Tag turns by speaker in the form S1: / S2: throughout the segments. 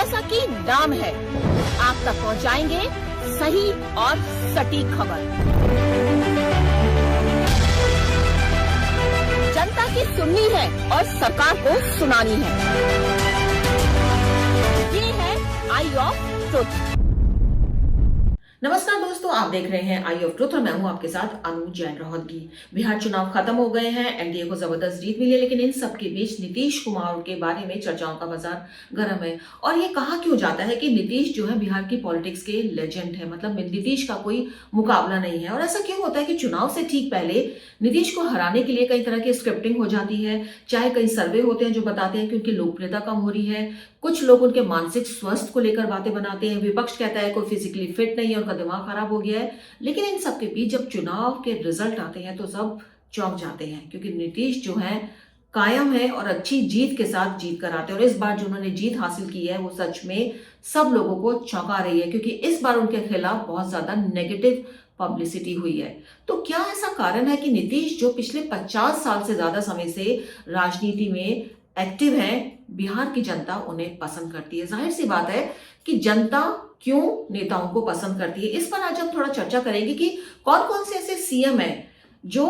S1: जैसा कि नाम है, आप तक पहुंचाएंगे सही और सटीक खबर। जनता की सुननी है और सरकार को सुनानी है। ये है आई ऑफ ट्रुथ।
S2: नमस्कार दोस्तों, आप देख रहे हैं आई ऑफ ट्रुथ और मैं हूं आपके साथ अनु जैन रोहतगी। बिहार चुनाव खत्म हो गए हैं, एनडीए को जबरदस्त जीत मिली है, लेकिन इन सब के बीच नीतीश कुमार के बारे में चर्चाओं का बाजार गर्म है। और ये कहा क्यों जाता है कि नीतीश जो है बिहार की पॉलिटिक्स के लेजेंड है, मतलब नीतीश का कोई मुकाबला नहीं है। और ऐसा क्यों होता है कि चुनाव से ठीक पहले नीतीश को हराने के लिए कई तरह की स्क्रिप्टिंग हो जाती है। चाहे कई सर्वे होते हैं जो बताते हैं कि उनकी लोकप्रियता कम हो रही है, कुछ लोग उनके मानसिक स्वास्थ्य को लेकर बातें बनाते हैं, विपक्ष कहता है कोई फिजिकली फिट नहीं है, उनका दिमाग खराब हो गया है। लेकिन इन सब के बीच जब चुनाव के रिजल्ट आते हैं तो सब चौंक जाते हैं, क्योंकि नीतीश जो है कायम है और अच्छी जीत के साथ जीत कर आते हैं। और इस बार जो उन्होंने जीत हासिल की है वो सच में सब लोगों को चौंका रही है, क्योंकि इस बार उनके खिलाफ बहुत ज्यादा नेगेटिव पब्लिसिटी हुई है। तो क्या ऐसा कारण है कि नीतीश जो पिछले 50 साल से ज्यादा समय से राजनीति में एक्टिव है, बिहार की जनता उन्हें पसंद करती है? जाहिर सी बात है कि जनता क्यों नेताओं को पसंद करती है। इस पर आज हम थोड़ा चर्चा करेंगे कि कौन कौन से ऐसे सीएम हैं जो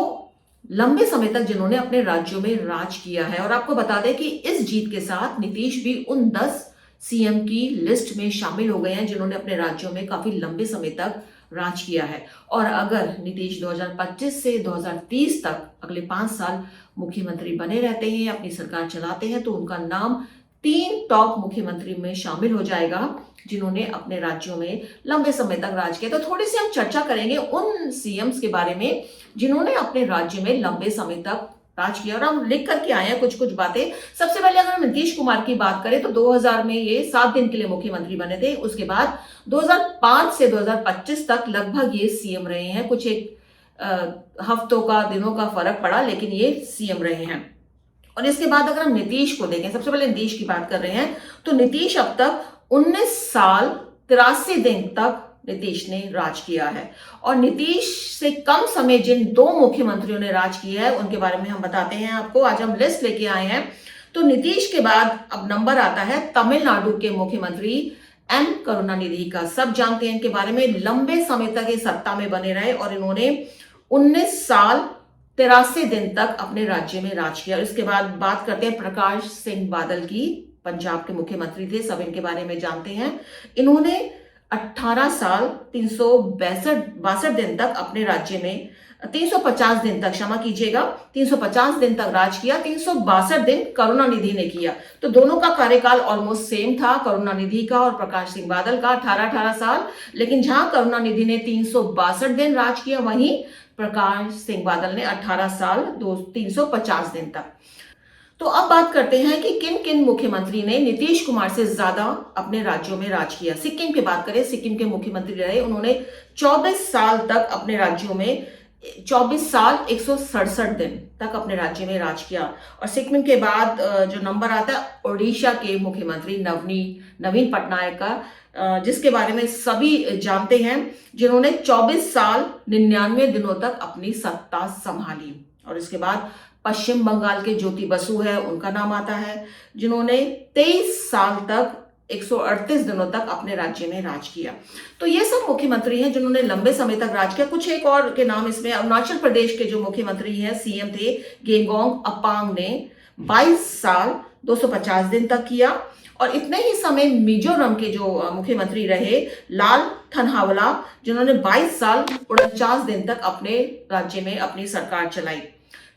S2: लंबे समय तक जिन्होंने अपने राज्यों में राज किया है। और आपको बता दें कि इस जीत के साथ नीतीश भी उन 10 सीएम की लिस्ट में शामिल हो गए हैं जिन्होंने अपने राज्यों में काफी लंबे समय तक राज किया है। और अगर नीतीश 2025 से 2030 तक अगले 5 साल मुख्यमंत्री बने रहते हैं, अपनी सरकार चलाते हैं, तो उनका नाम 3 टॉप मुख्यमंत्री में शामिल हो जाएगा जिन्होंने अपने राज्यों में लंबे समय तक राज किया। तो थोड़ी सी हम चर्चा करेंगे उन सीएम्स के बारे में जिन्होंने अपने राज्य में लंबे समय तक राज किया। और हम लिख करके आए हैं कुछ कुछ बातें। सबसे पहले अगर हम नीतीश कुमार की बात करें तो 2000 में ये 7 दिन के लिए मुख्यमंत्री बने थे। उसके बाद 2005 से 2025 तक लगभग ये सीएम रहे हैं। कुछ एक हफ्तों का, दिनों का फर्क पड़ा, लेकिन ये सीएम रहे हैं। और इसके बाद अगर हम नीतीश को देखें, सबसे पहले नीतीश की बात कर रहे हैं, तो नीतीश अब तक 19 साल 83 दिन तक नीतीश ने राज किया है। और नीतीश से कम समय जिन 2 मुख्यमंत्रियों ने राज किया है उनके बारे में हम बताते हैं आपको। आज हम लिस्ट लेके आए हैं। तो नीतीश के बाद अब नंबर आता है तमिलनाडु के मुख्यमंत्री एम करुणानिधि का। सब जानते हैं इनके बारे में, लंबे समय तक ये सत्ता में बने रहे और इन्होंने 19 साल 83 दिन तक अपने राज्य में राज किया। इसके बाद बात करते हैं प्रकाश सिंह बादल की। पंजाब के मुख्यमंत्री थे, सब इनके बारे में जानते हैं। इन्होंने 18 साल 362 दिन तक अपने राज्य में 350 दिन तक, क्षमा कीजिएगा, 350 दिन तक राज किया। 362 दिन करुणानिधि ने किया। तो दोनों का कार्यकाल ऑलमोस्ट सेम था, करुणानिधि का और प्रकाश सिंह बादल का 18-18 साल। लेकिन जहां करुणानिधि ने 362 दिन राज किया, वहीं प्रकाश सिंह बादल ने 18 साल 350 दिन तक। तो अब बात करते हैं कि किन किन मुख्यमंत्री ने नीतीश कुमार से ज्यादा अपने राज्यों में राज किया। सिक्किम की बात करें, सिक्किम के मुख्यमंत्री रहे, उन्होंने 24 साल तक अपने राज्यों में 24 साल 167 दिन तक अपने राज्य में राज किया। और सिक्किम के बाद जो नंबर आता है ओडिशा के मुख्यमंत्री नवीन पटनायक का, जिसके बारे में सभी जानते हैं, जिन्होंने 24 साल 99 दिनों तक अपनी सत्ता संभाली। और इसके बाद पश्चिम बंगाल के ज्योति बसु है, उनका नाम आता है, जिन्होंने 23 साल तक 138 दिनों तक अपने राज्य में राज किया। तो ये सब मुख्यमंत्री हैं जिन्होंने लंबे समय तक राज किया। कुछ एक और के नाम इसमें, अरुणाचल प्रदेश के जो मुख्यमंत्री हैं, सीएम थे, गेंगोंग अपांग ने 22 साल 250 दिन तक किया। और इतने ही समय मिजोरम के जो मुख्यमंत्री रहे, लाल थनहावला, जिन्होंने 22 साल 49 दिन तक अपने राज्य में अपनी सरकार चलाई।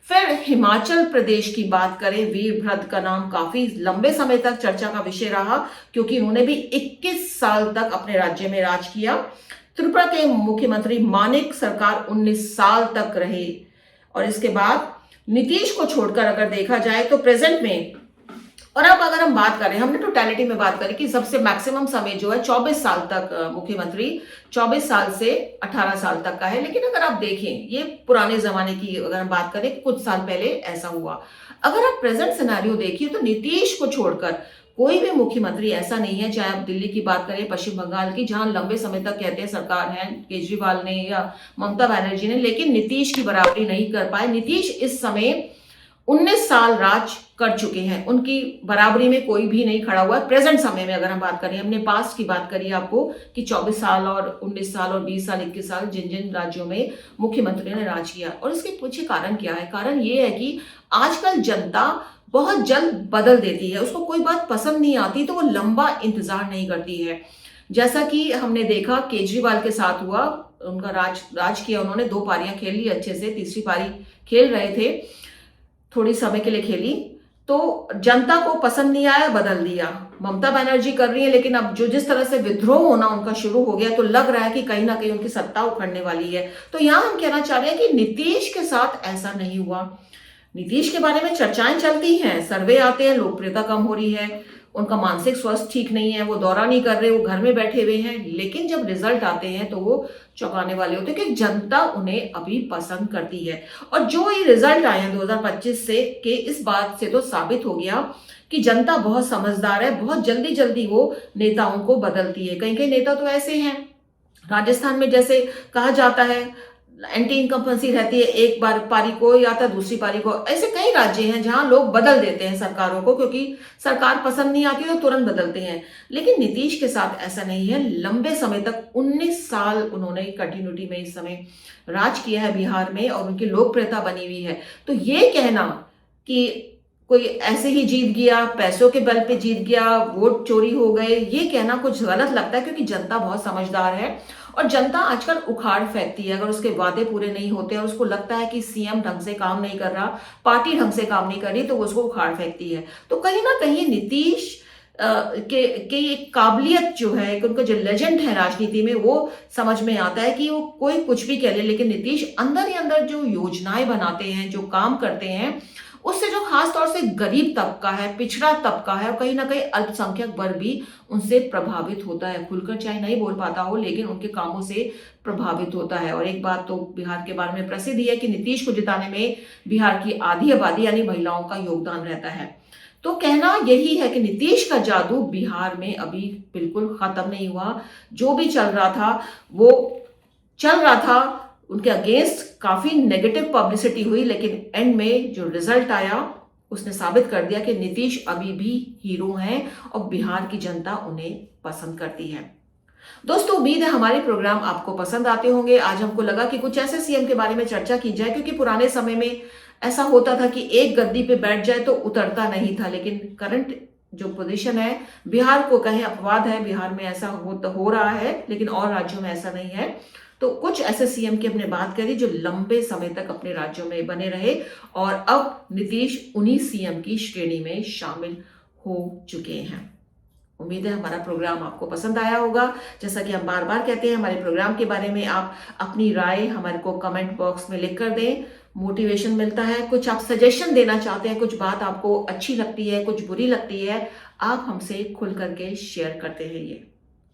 S2: फिर हिमाचल प्रदेश की बात करें, वीरभद्र का नाम काफी लंबे समय तक चर्चा का विषय रहा, क्योंकि उन्होंने भी 21 साल तक अपने राज्य में राज किया। त्रिपुरा के मुख्यमंत्री मानिक सरकार 19 साल तक रहे। और इसके बाद नीतीश को छोड़कर अगर देखा जाए तो प्रेजेंट में, और अब अगर हम बात करें, हमने टोटलिटी में बात करें कि सबसे मैक्सिमम समय जो है 24 साल तक मुख्यमंत्री 24 साल से 18 साल तक का है। लेकिन अगर आप देखें, ये पुराने जमाने की अगर हम बात करें, कुछ साल पहले ऐसा हुआ। अगर आप प्रेजेंट सिनेरियो देखिए तो नीतीश को छोड़कर कोई भी मुख्यमंत्री ऐसा नहीं है, चाहे आप दिल्ली की बात करें, पश्चिम बंगाल की, जहां लंबे समय तक कहते हैं सरकार है केजरीवाल ने या ममता बनर्जी ने, लेकिन नीतीश की बराबरी नहीं कर पाए। नीतीश इस समय 19 साल राज कर चुके हैं, उनकी बराबरी में कोई भी नहीं खड़ा हुआ है। प्रेजेंट समय में अगर हम बात करें, हमने पास्ट की बात करी आपको कि 24 साल और 19 साल और 20 साल 21 साल जिन जिन राज्यों में मुख्यमंत्री ने राज किया, और इसके पीछे कारण क्या है? कारण ये है कि आजकल जनता बहुत जल्द बदल देती है, उसको कोई बात पसंद नहीं आती तो वो लंबा इंतजार नहीं करती है। जैसा कि हमने देखा केजरीवाल के साथ हुआ, उनका राज किया उन्होंने, 2 पारियां खेल ली अच्छे से, तीसरी पारी खेल रहे थे, थोड़ी समय के लिए खेली, तो जनता को पसंद नहीं आया, बदल दिया। ममता बनर्जी कर रही है, लेकिन अब जो जिस तरह से विद्रोह होना उनका शुरू हो गया, तो लग रहा है कि कहीं ना कहीं उनकी सत्ता उखड़ने वाली है। तो यहां हम कहना चाह रहे हैं कि नीतीश के साथ ऐसा नहीं हुआ। नीतीश के बारे में चर्चाएं चलती हैं, सर्वे आते हैं, लोकप्रियता कम हो रही है, उनका मानसिक स्वास्थ्य ठीक नहीं है, वो दौरा नहीं कर रहे, वो घर में बैठे हुए हैं, लेकिन जब रिजल्ट आते हैं तो वो चौंकाने वाले होते हैं कि जनता उन्हें अभी पसंद करती है। और जो ये रिजल्ट आए हैं 2025 से के, इस बात से तो साबित हो गया कि जनता बहुत समझदार है, बहुत जल्दी जल्दी वो नेताओं को बदलती है। कई कई नेता तो ऐसे हैं, राजस्थान में जैसे कहा जाता है एंटी इनकम्बेंसी रहती है, एक बार पारी को या तो दूसरी पारी को, ऐसे कई राज्य हैं जहां लोग बदल देते हैं सरकारों को, क्योंकि सरकार पसंद नहीं आती तो तुरंत बदलते हैं। लेकिन नीतीश के साथ ऐसा नहीं है, लंबे समय तक 19 साल उन्होंने कंटिन्यूटी में इस समय राज किया है बिहार में, और उनकी लोकप्रियता बनी हुई है। तो ये कहना कि कोई ऐसे ही जीत गया, पैसों के बल पे जीत गया, वोट चोरी हो गए, ये कहना कुछ गलत लगता है, क्योंकि जनता बहुत समझदार है और जनता आजकल उखाड़ फेंकती है अगर उसके वादे पूरे नहीं होते और उसको लगता है कि सीएम ढंग से काम नहीं कर रहा, पार्टी ढंग से काम नहीं कर रही, तो वो उसको उखाड़ फेंकती है। तो कहीं ना कहीं नीतीश के एक काबिलियत जो है, उनका जो लेजेंड है राजनीति में, वो समझ में आता है कि वो कोई कुछ भी कह ले, लेकिन नीतीश अंदर ही अंदर जो योजनाएं बनाते हैं, जो काम करते हैं, उससे जो खास तौर से गरीब तबका है, पिछड़ा तबका है, और कहीं ना कहीं अल्पसंख्यक वर्ग भी उनसे प्रभावित होता है। खुलकर चाहे नहीं बोल पाता हो, लेकिन उनके कामों से प्रभावित होता है। और एक बात तो बिहार के बारे में प्रसिद्ध है कि नीतीश को जिताने में बिहार की आधी आबादी यानी महिलाओं का योगदान रहता है। तो कहना यही है कि नीतीश का जादू बिहार में अभी बिल्कुल खत्म नहीं हुआ। जो भी चल रहा था वो चल रहा था, उनके अगेंस्ट काफी नेगेटिव पब्लिसिटी हुई, लेकिन एंड में जो रिजल्ट आया उसने साबित कर दिया कि नीतीश अभी भी हीरो हैं और बिहार की जनता उन्हें पसंद करती है। दोस्तों, उम्मीद है हमारे प्रोग्राम आपको पसंद आते होंगे। आज हमको लगा कि कुछ ऐसे सीएम के बारे में चर्चा की जाए, क्योंकि पुराने समय में ऐसा होता था कि एक गद्दी पे बैठ जाए तो उतरता नहीं था, लेकिन करंट जो पोजीशन है, बिहार को कहें अपवाद है, बिहार में ऐसा हो रहा है, लेकिन और राज्यों में ऐसा नहीं है। तो कुछ ऐसे सीएम की हमने बात करी जो लंबे समय तक अपने राज्यों में बने रहे, और अब नीतीश उन्हीं सीएम की श्रेणी में शामिल हो चुके हैं। उम्मीद है हमारा प्रोग्राम आपको पसंद आया होगा। जैसा कि हम बार बार कहते हैं, हमारे प्रोग्राम के बारे में आप अपनी राय हमारे को कमेंट बॉक्स में लिख कर दें, मोटिवेशन मिलता है। कुछ आप सजेशन देना चाहते हैं, कुछ बात आपको अच्छी लगती है, कुछ बुरी लगती है, आप हमसे खुल करके शेयर करते रहिए।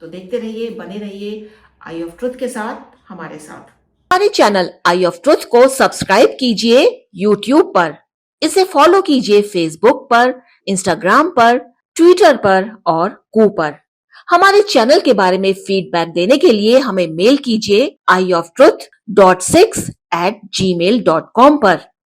S2: तो देखते रहिए, बने रहिए आई ऑफ ट्रुथ के साथ, हमारे साथ।
S1: हमारे चैनल आई ऑफ ट्रुथ को सब्सक्राइब कीजिए YouTube पर, इसे फॉलो कीजिए Facebook पर, Instagram पर, Twitter पर और कू पर। हमारे चैनल के बारे में फीडबैक देने के लिए हमें मेल कीजिए ioftruth.6@gmail.com पर।